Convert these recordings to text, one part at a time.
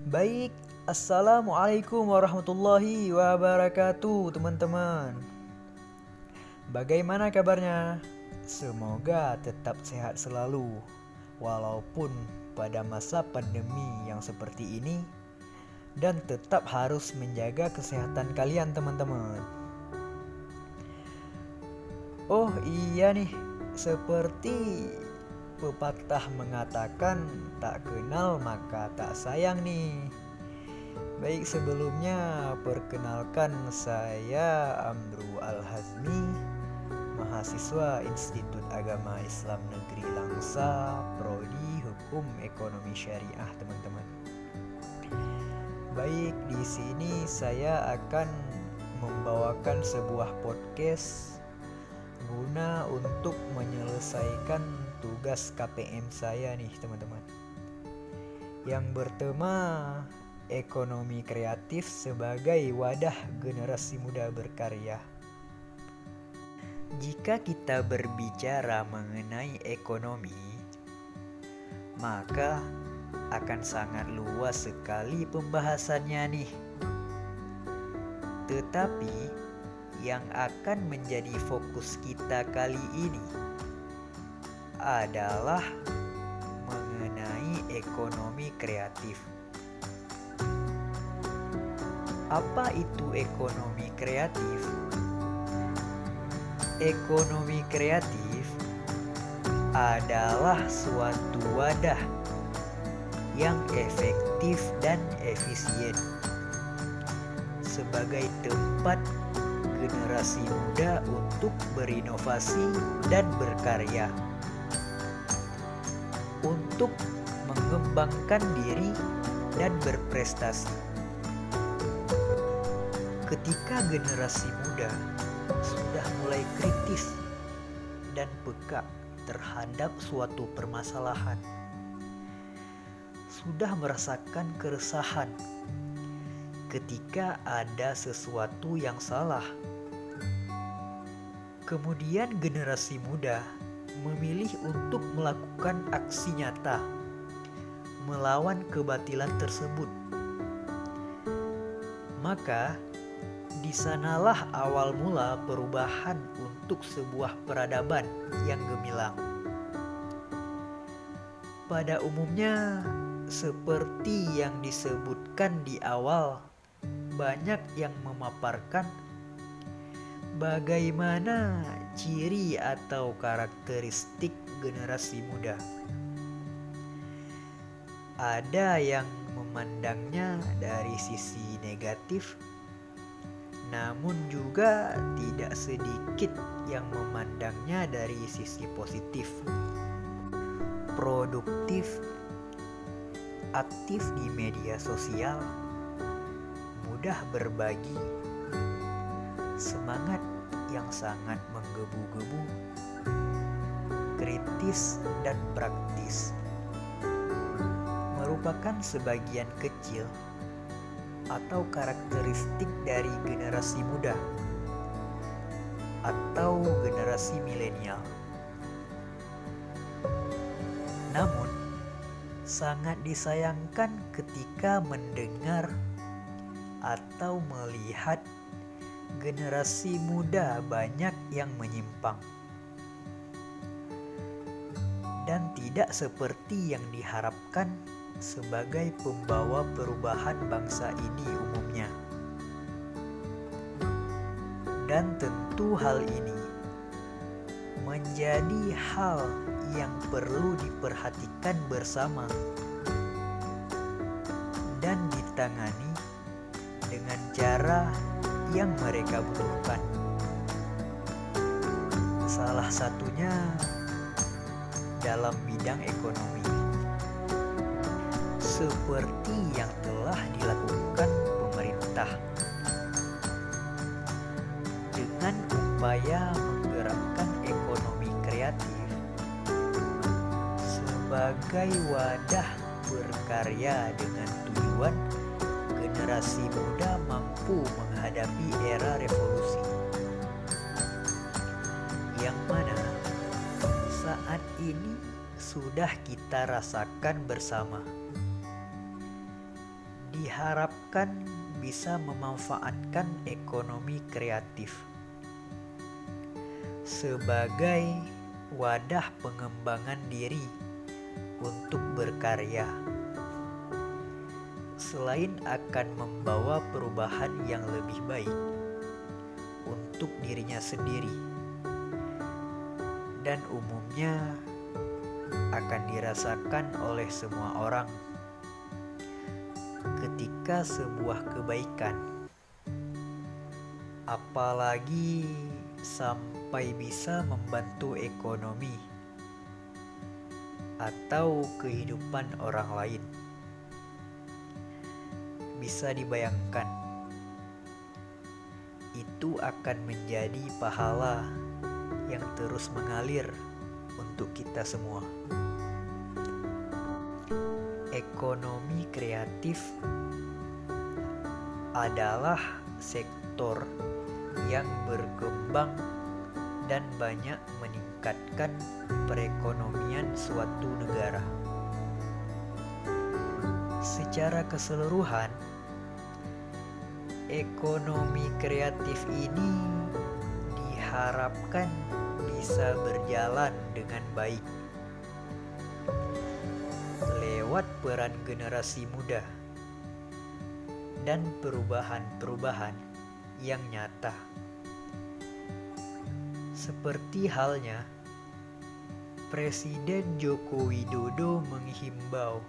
Baik, Assalamualaikum warahmatullahi wabarakatuh teman-teman. Bagaimana kabarnya? Semoga tetap sehat selalu, walaupun pada masa pandemi yang seperti ini, dan tetap harus menjaga kesehatan kalian teman-teman. Oh iya nih, seperti pepatah mengatakan tak kenal maka tak sayang nih. Baik, sebelumnya perkenalkan saya Amru Al-Hazmi, mahasiswa Institut Agama Islam Negeri Langsa, Prodi Hukum Ekonomi Syariah, teman-teman. Baik, di sini saya akan membawakan sebuah podcast guna untuk menyelesaikan tugas KPM saya nih, teman-teman. Yang bertema ekonomi kreatif sebagai wadah generasi muda berkarya. Jika kita berbicara mengenai ekonomi, maka akan sangat luas sekali pembahasannya nih. Tetapi yang akan menjadi fokus kita kali ini adalah mengenai ekonomi kreatif. Apa itu ekonomi kreatif? Ekonomi kreatif adalah suatu wadah yang efektif dan efisien sebagai tempat generasi muda untuk berinovasi dan berkarya, untuk mengembangkan diri dan berprestasi. Ketika generasi muda sudah mulai kritis dan peka terhadap suatu permasalahan, sudah merasakan keresahan ketika ada sesuatu yang salah, kemudian generasi muda memilih untuk melakukan aksi nyata melawan kebatilan tersebut, maka di sanalah awal mula perubahan untuk sebuah peradaban yang gemilang. Pada umumnya, seperti yang disebutkan di awal, banyak yang memaparkan bagaimana ciri atau karakteristik generasi muda. Ada yang memandangnya dari sisi negatif, namun juga tidak sedikit yang memandangnya dari sisi positif. Produktif, aktif di media sosial, mudah berbagi, semangat yang sangat menggebu-gebu, kritis dan praktis, merupakan sebagian kecil atau karakteristik dari generasi muda atau generasi milenial. Namun, sangat disayangkan ketika mendengar atau melihat generasi muda banyak yang menyimpang dan tidak seperti yang diharapkan sebagai pembawa perubahan bangsa ini umumnya. Dan tentu hal ini menjadi hal yang perlu diperhatikan bersama dan ditangani dengan cara yang mereka butuhkan. Salah satunya dalam bidang ekonomi, seperti yang telah dilakukan pemerintah dengan upaya menggerakkan ekonomi kreatif sebagai wadah berkarya dengan tujuan generasi muda mampu menghadapi era revolusi yang mana saat ini sudah kita rasakan bersama. diharapkan bisa memanfaatkan ekonomi kreatif sebagai wadah pengembangan diri untuk berkarya. Selain akan membawa perubahan yang lebih baik untuk dirinya sendiri, dan umumnya akan dirasakan oleh semua orang ketika sebuah kebaikan, apalagi sampai bisa membantu ekonomi atau kehidupan orang lain, bisa dibayangkan itu akan menjadi pahala yang terus mengalir untuk kita semua. Ekonomi kreatif adalah sektor yang berkembang dan banyak meningkatkan perekonomian suatu negara. Secara keseluruhan, ekonomi kreatif ini diharapkan bisa berjalan dengan baik lewat peran generasi muda dan perubahan-perubahan yang nyata. Seperti halnya Presiden Joko Widodo menghimbau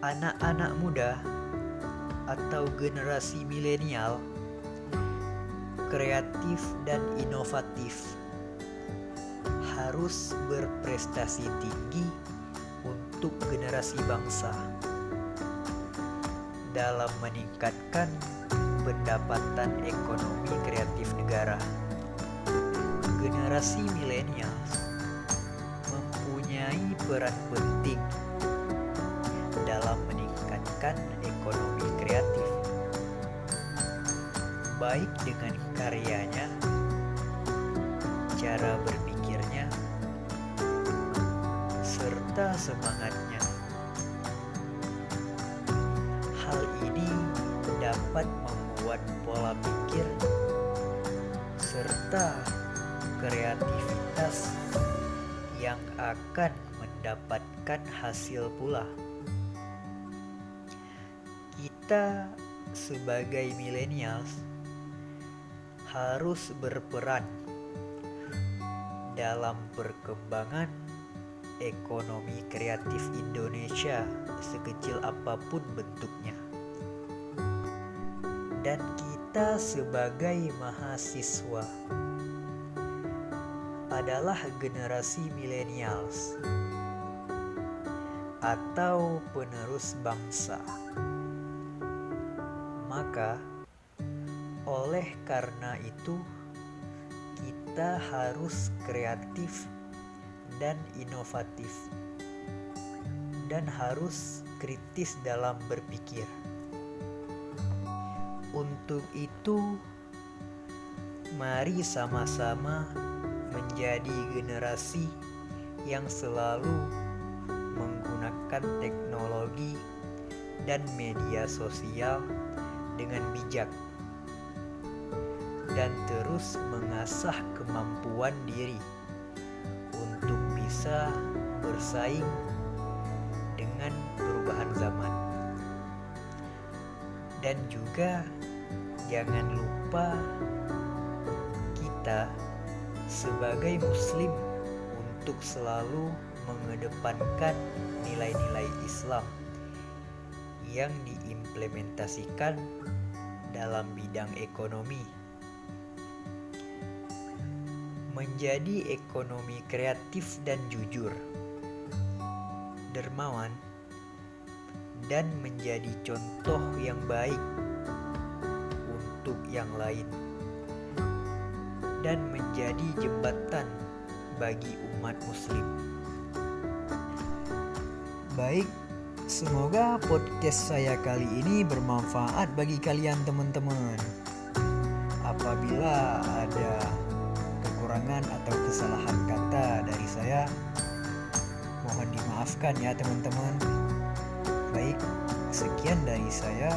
anak-anak muda atau generasi milenial kreatif dan inovatif harus berprestasi tinggi untuk generasi bangsa dalam meningkatkan pendapatan ekonomi kreatif negara. Generasi milenial mempunyai peran penting dalam meningkatkan ekonomi kreatif, baik dengan karyanya, cara berpikirnya, serta semangatnya. Hal ini dapat membuat pola pikir serta kreativitas yang akan mendapatkan hasil pula. Kita sebagai millennials harus berperan dalam perkembangan ekonomi kreatif Indonesia sekecil apapun bentuknya. Dan kita sebagai mahasiswa adalah generasi millennials atau penerus bangsa. Maka oleh karena itu kita harus kreatif dan inovatif dan harus kritis dalam berpikir. Untuk itu, mari sama-sama menjadi generasi yang selalu menggunakan teknologi dan media sosial dengan bijak dan terus mengasah kemampuan diri untuk bisa bersaing dengan perubahan zaman. Dan juga jangan lupa kita sebagai muslim untuk selalu mengedepankan nilai-nilai Islam yang diimplementasikan dalam bidang ekonomi. Menjadi ekonomi kreatif dan jujur, dermawan, dan menjadi contoh yang baik untuk yang lain, dan menjadi jembatan bagi umat muslim. Baik, semoga podcast saya kali ini bermanfaat bagi kalian teman-teman. Apabila ada kekurangan atau kesalahan kata dari saya, mohon dimaafkan ya teman-teman. Baik, Sekian dari saya.